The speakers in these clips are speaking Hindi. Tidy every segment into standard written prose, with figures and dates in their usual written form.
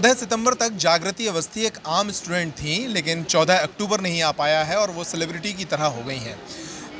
14 सितंबर तक जागृति अवस्थी एक आम स्टूडेंट थी, लेकिन 14 अक्टूबर नहीं आ पाया है और वो सेलिब्रिटी की तरह हो गई हैं।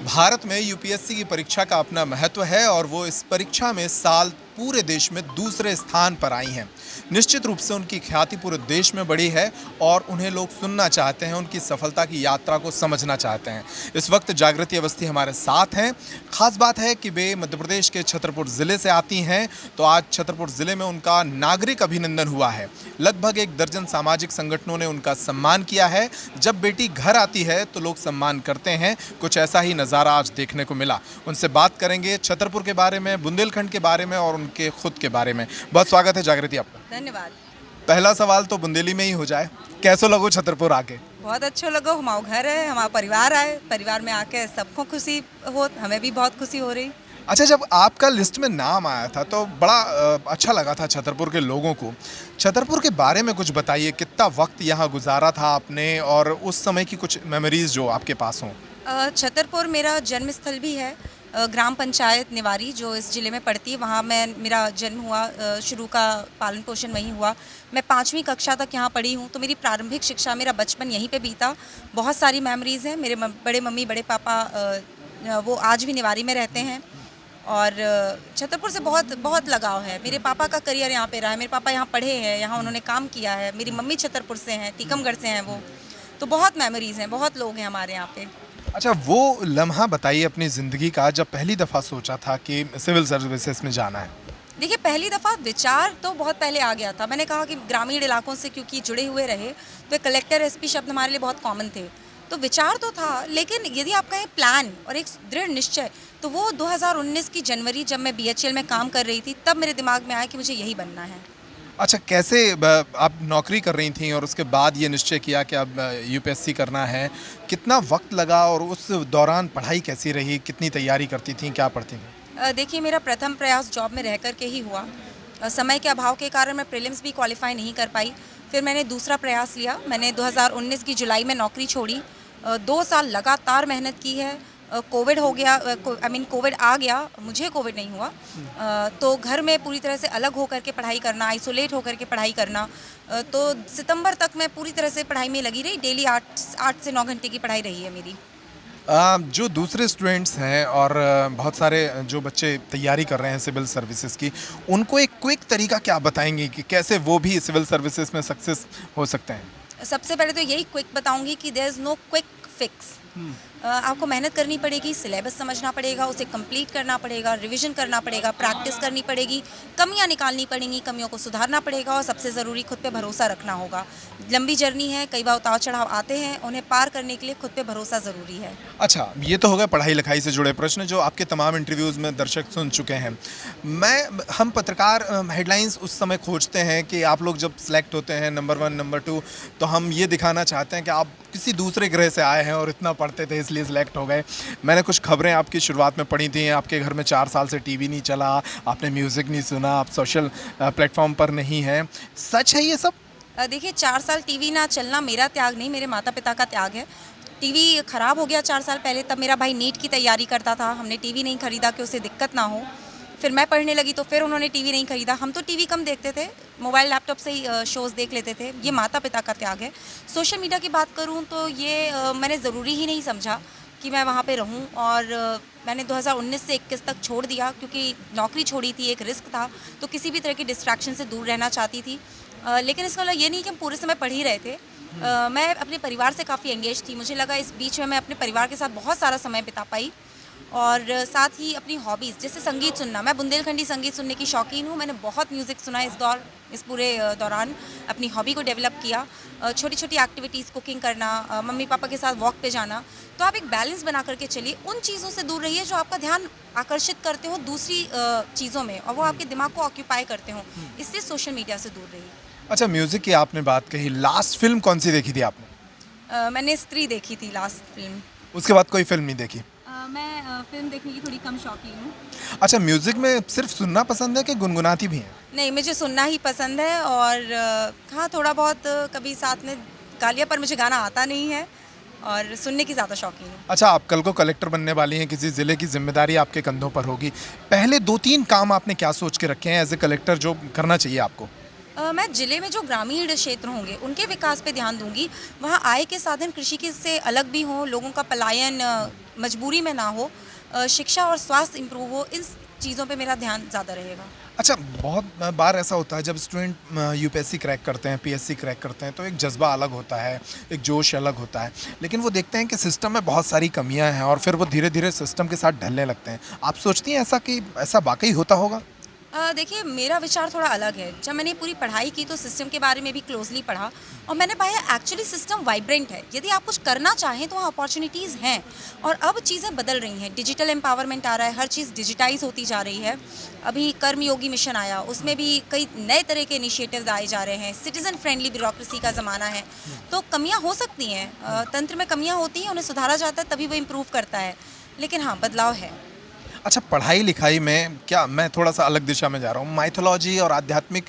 भारत में यूपीएससी की परीक्षा का अपना महत्व है और वो इस परीक्षा में साल पूरे देश में दूसरे स्थान पर आई हैं। निश्चित रूप से उनकी ख्याति पूरे देश में बढ़ी है और उन्हें लोग सुनना चाहते हैं, उनकी सफलता की यात्रा को समझना चाहते हैं। इस वक्त जागृति अवस्थी हमारे साथ हैं। खास बात है कि वे मध्य प्रदेश के छतरपुर ज़िले से आती हैं, तो आज छतरपुर ज़िले में उनका नागरिक अभिनंदन हुआ है। लगभग 1 दर्जन सामाजिक संगठनों ने उनका सम्मान किया है। जब बेटी घर आती है तो लोग सम्मान करते हैं। कुछ ऐसा ही नज़ारा आज देखने को मिला। उनसे बात करेंगे छतरपुर के बारे में, बुंदेलखंड के बारे में और उनके खुद के बारे में। बहुत स्वागत है जागृति आपका। धन्यवाद। पहला सवाल तो बुंदेली में ही हो जाए, कैसो लगो छतरपुर आके? बहुत अच्छा लगो, हमारा घर है, हमारा परिवार है, परिवार में आके सबको खुशी हो, हमें भी बहुत खुशी हो रही। अच्छा, जब आपका लिस्ट में नाम आया था तो बड़ा अच्छा लगा था छतरपुर के लोगों को। छतरपुर के बारे में कुछ बताइए, कितना वक्त यहाँ गुजारा था आपने और उस समय की कुछ मेमोरीज जो आपके पास हों। छतरपुर मेरा जन्म स्थल भी है। ग्राम पंचायत निवारी जो इस ज़िले में पड़ती है, वहाँ मेरा जन्म हुआ। शुरू का पालन पोषण वहीं हुआ। मैं 5वीं कक्षा तक यहाँ पढ़ी हूँ, तो मेरी प्रारंभिक शिक्षा, मेरा बचपन यहीं पे बीता। बहुत सारी मेमोरीज़ हैं। मेरे बड़े मम्मी बड़े पापा वो आज भी निवारी में रहते हैं और छतरपुर से बहुत बहुत लगाव है। मेरे पापा का करियर यहाँ पे रहा है, मेरे पापा यहाँ पढ़े हैं, यहाँ उन्होंने काम किया है। मेरी मम्मी छतरपुर से हैं, टीकमगढ़ से हैं वो। तो बहुत मेमोरीज़ हैं, बहुत लोग हैं हमारे यहाँ पे। अच्छा, वो लम्हा बताइए अपनी ज़िंदगी का जब पहली दफ़ा सोचा था कि सिविल सर्विसेज में जाना है। देखिए, पहली दफ़ा विचार तो बहुत पहले आ गया था। मैंने कहा कि ग्रामीण इलाकों से क्योंकि जुड़े हुए रहे, तो कलेक्टर एसपी शब्द हमारे लिए बहुत कॉमन थे। तो विचार तो था, लेकिन यदि आप कहें प्लान और एक दृढ़ निश्चय, तो वो 2019 की जनवरी जब मैं बीएचईएल में काम कर रही थी, तब मेरे दिमाग में आया कि मुझे यही बनना है। अच्छा, कैसे आप नौकरी कर रही थीं और उसके बाद ये निश्चय किया कि अब यूपीएससी करना है? कितना वक्त लगा और उस दौरान पढ़ाई कैसी रही? कितनी तैयारी करती थीं, क्या पढ़ती थीं? देखिए, मेरा प्रथम प्रयास जॉब में रह कर के ही हुआ। समय के अभाव के कारण मैं प्रीलिम्स भी क्वालिफाई नहीं कर पाई। फिर मैंने दूसरा प्रयास लिया। मैंने 2019 की जुलाई में नौकरी छोड़ी। 2 साल लगातार मेहनत की है। कोविड हो गया, कोविड आ गया, मुझे कोविड नहीं हुआ। तो घर में पूरी तरह से अलग होकर के पढ़ाई करना, आइसोलेट होकर के पढ़ाई करना। तो सितंबर तक मैं पूरी तरह से पढ़ाई में लगी रही। डेली 8 से 9 घंटे की पढ़ाई रही है मेरी। जो दूसरे स्टूडेंट्स हैं और बहुत सारे जो बच्चे तैयारी कर रहे हैं सिविल सर्विसेज की, उनको एक क्विक तरीका क्या बताएंगी कि कैसे वो भी सिविल सर्विसेज में सक्सेस हो सकते हैं? सबसे पहले तो यही क्विक बताऊंगी कि there is no quick fix. आपको मेहनत करनी पड़ेगी, सिलेबस समझना पड़ेगा, उसे कंप्लीट करना पड़ेगा, रिवीजन करना पड़ेगा, प्रैक्टिस करनी पड़ेगी, कमियां निकालनी पड़ेंगी, कमियों को सुधारना पड़ेगा और सबसे ज़रूरी खुद पे भरोसा रखना होगा। लंबी जर्नी है, कई बार उतार चढ़ाव आते हैं, उन्हें पार करने के लिए खुद पे भरोसा ज़रूरी है। अच्छा, ये तो हो गया पढ़ाई लिखाई से जुड़े प्रश्न जो आपके तमाम इंटरव्यूज़ में दर्शक सुन चुके हैं। हम पत्रकार हेडलाइंस उस समय खोजते हैं कि आप लोग जब सेलेक्ट होते हैं नंबर 1 नंबर 2, तो हम ये दिखाना चाहते हैं कि आप किसी दूसरे ग्रह से आए हैं और इतना पढ़ते थे इसलिए सिलेक्ट हो गए। मैंने कुछ खबरें आपकी शुरुआत में पढ़ी थी, आपके घर में 4 साल से टीवी नहीं चला, आपने म्यूज़िक नहीं सुना, आप सोशल प्लेटफॉर्म पर नहीं हैं। सच है ये सब? देखिए, 4 साल टीवी ना चलना मेरा त्याग नहीं, मेरे माता पिता का त्याग है। टीवी ख़राब हो गया 4 साल पहले, तब मेरा भाई नीट की तैयारी करता था। हमने टीवी नहीं खरीदा कि उसे दिक्कत ना हो। फिर मैं पढ़ने लगी तो फिर उन्होंने टीवी नहीं खरीदा। हम तो टीवी कम देखते थे, मोबाइल लैपटॉप से ही शोज़ देख लेते थे। ये माता पिता का त्याग है। सोशल मीडिया की बात करूँ तो ये मैंने ज़रूरी ही नहीं समझा कि मैं वहाँ पे रहूँ और मैंने 2019 से 21 तक छोड़ दिया क्योंकि नौकरी छोड़ी थी, एक रिस्क था, तो किसी भी तरह की डिस्ट्रैक्शन से दूर रहना चाहती थी। लेकिन इसका मतलब ये नहीं कि हम पूरे समय पढ़ ही रहे थे। मैं अपने परिवार से काफ़ी एंगेज थी। मुझे लगा इस बीच में मैं अपने परिवार के साथ बहुत सारा समय बिता पाई और साथ ही अपनी हॉबीज़ जैसे संगीत सुनना। मैं बुंदेलखंडी संगीत सुनने की शौकीन हूँ। मैंने बहुत म्यूज़िक सुना इस पूरे दौरान अपनी हॉबी को डेवलप किया। छोटी छोटी एक्टिविटीज़, कुकिंग करना, मम्मी पापा के साथ वॉक पे जाना। तो आप एक बैलेंस बना करके चलिए। उन चीज़ों से दूर रहिए जो आपका ध्यान आकर्षित करते हो दूसरी चीज़ों में और वो आपके दिमाग को ऑक्यूपाई करते हो। इसलिए सोशल मीडिया से दूर रहिए। अच्छा, म्यूज़िक की आपने बात कही, लास्ट फिल्म कौन सी देखी थी आपने? मैंने स्त्री देखी थी लास्ट फिल्म। उसके बाद कोई फिल्म नहीं देखी? मैं फिल्म देखने की थोड़ी कम शौकीन हूँ। अच्छा, म्यूज़िक में सिर्फ सुनना पसंद है कि गुनगुनाती भी हैं? नहीं, मुझे सुनना ही पसंद है और हाँ, थोड़ा बहुत कभी साथ में गा लिया, पर मुझे गाना आता नहीं है और सुनने की ज़्यादा शौकीन हूँ। अच्छा, आप कल को कलेक्टर बनने वाली हैं, किसी ज़िले की जिम्मेदारी आपके कंधों पर होगी। पहले 2-3 काम आपने क्या सोच के रखे हैं एज ए कलेक्टर जो करना चाहिए आपको? मैं जिले में जो ग्रामीण क्षेत्र होंगे उनके विकास पे ध्यान दूंगी। वहाँ आय के साधन कृषि के से अलग भी हों, लोगों का पलायन मजबूरी में ना हो, शिक्षा और स्वास्थ्य इम्प्रूव हो, इन चीज़ों पे मेरा ध्यान ज़्यादा रहेगा। अच्छा, बहुत बार ऐसा होता है जब स्टूडेंट यूपीएससी क्रैक करते हैं, पीएससी क्रैक करते हैं, तो एक जज्बा अलग होता है, एक जोश अलग होता है, लेकिन वो देखते हैं कि सिस्टम में बहुत सारी कमियां हैं और फिर वो धीरे धीरे सिस्टम के साथ ढलने लगते हैं। आप सोचती हैं ऐसा कि ऐसा वाकई होता होगा? देखिए, मेरा विचार थोड़ा अलग है। जब मैंने पूरी पढ़ाई की तो सिस्टम के बारे में भी क्लोजली पढ़ा और मैंने पाया एक्चुअली सिस्टम वाइब्रेंट है। यदि आप कुछ करना चाहें तो वहाँ अपॉर्चुनिटीज़ हैं और अब चीज़ें बदल रही हैं। डिजिटल एम्पावरमेंट आ रहा है, हर चीज़ डिजिटाइज होती जा रही है। अभी कर्मयोगी मिशन आया, उसमें भी कई नए तरह के इनिशिएटिव्स आए जा रहे हैं। सिटीज़न फ्रेंडली ब्यूरोक्रेसी का ज़माना है, तो कमियाँ हो सकती हैं। तंत्र में कमियाँ होती हैं, उन्हें सुधारा जाता है तभी वो इम्प्रूव करता है। लेकिन हाँ, बदलाव है। अच्छा, पढ़ाई लिखाई में क्या, मैं थोड़ा सा अलग दिशा में जा रहा हूँ, माइथोलॉजी और आध्यात्मिक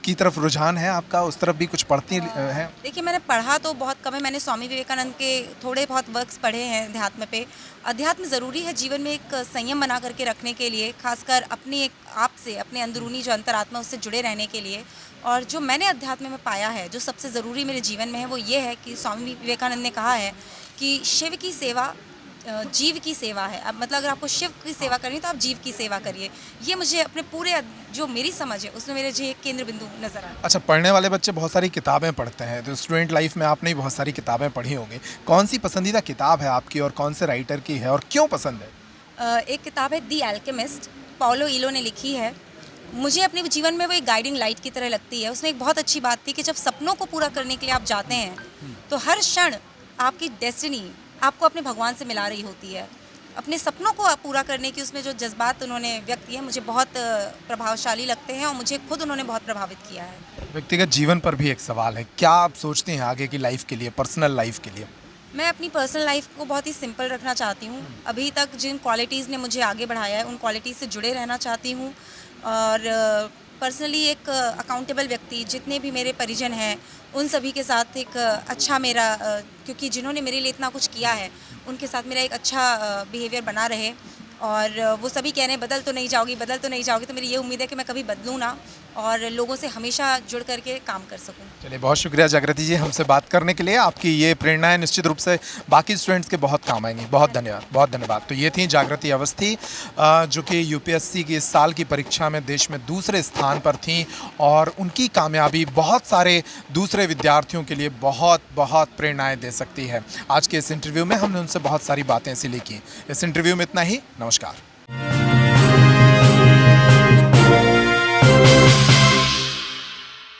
की तरफ रुझान है आपका? उस तरफ भी कुछ पढ़ती हैं? देखिए, मैंने पढ़ा तो बहुत कम है। मैंने स्वामी विवेकानंद के थोड़े बहुत वर्क्स पढ़े हैं अध्यात्म पे। अध्यात्म ज़रूरी है जीवन में एक संयम बना करके रखने के लिए, खासकर अपनी एक आप से, अपने अंदरूनी जो अंतरात्मा उससे जुड़े रहने के लिए। और जो मैंने अध्यात्म में पाया है, जो सबसे ज़रूरी मेरे जीवन में है, वो ये है कि स्वामी विवेकानंद ने कहा है कि शिव की सेवा जीव की सेवा है। अब मतलब अगर आपको शिव की सेवा करनी है तो आप जीव की सेवा करिए। ये मुझे अपने पूरे जो मेरी समझ है उसमें मेरे जो एक केंद्र बिंदु नज़र आया। अच्छा, पढ़ने वाले बच्चे बहुत सारी किताबें पढ़ते हैं, तो स्टूडेंट लाइफ में आपने भी बहुत सारी किताबें पढ़ी होंगी। कौन सी पसंदीदा किताब है आपकी और कौन से राइटर की है और क्यों पसंद है? एक किताब है दी अल्केमिस्ट, पाउलो इलो ने लिखी है। मुझे अपने जीवन में वो एक गाइडिंग लाइट की तरह लगती है। उसमें एक बहुत अच्छी बात थी कि जब सपनों को पूरा करने के लिए आप जाते हैं तो हर क्षण आपकी डेस्टिनी आपको अपने भगवान से मिला रही होती है। अपने सपनों को पूरा करने की उसमें जो जज्बात उन्होंने व्यक्त किए हैं मुझे बहुत प्रभावशाली लगते हैं और मुझे खुद उन्होंने बहुत प्रभावित किया है। व्यक्तिगत जीवन पर भी एक सवाल है, क्या आप सोचते हैं आगे की लाइफ के लिए, पर्सनल लाइफ के लिए? मैं अपनी पर्सनल लाइफ को बहुत ही सिंपल रखना चाहती हूँ। अभी तक जिन क्वालिटीज़ ने मुझे आगे बढ़ाया है उन क्वालिटीज़ से जुड़े रहना चाहती हूँ और पर्सनली एक अकाउंटेबल व्यक्ति, जितने भी मेरे परिजन हैं उन सभी के साथ एक अच्छा मेरा क्योंकि जिन्होंने मेरे लिए इतना कुछ किया है उनके साथ मेरा एक अच्छा बिहेवियर बना रहे। और वो सभी कह रहे हैं बदल तो नहीं जाओगी, बदल तो नहीं जाओगी, तो मेरी ये उम्मीद है कि मैं कभी बदलूँ ना और लोगों से हमेशा जुड़ करके काम कर सकूँ। चलिए, बहुत शुक्रिया जागृति जी हमसे बात करने के लिए। आपकी ये प्रेरणाएं निश्चित रूप से बाकी स्टूडेंट्स के बहुत काम आएंगी। बहुत धन्यवाद, बहुत धन्यवाद। तो ये थी जागृति अवस्थी, जो कि यूपीएससी की इस साल की परीक्षा में देश में दूसरे स्थान पर थीं और उनकी कामयाबी बहुत सारे दूसरे विद्यार्थियों के लिए बहुत बहुत प्रेरणाएँ दे सकती है। आज के इस इंटरव्यू में हमने उनसे बहुत सारी बातें इसीलिए की। इस इंटरव्यू में इतना ही। नमस्कार।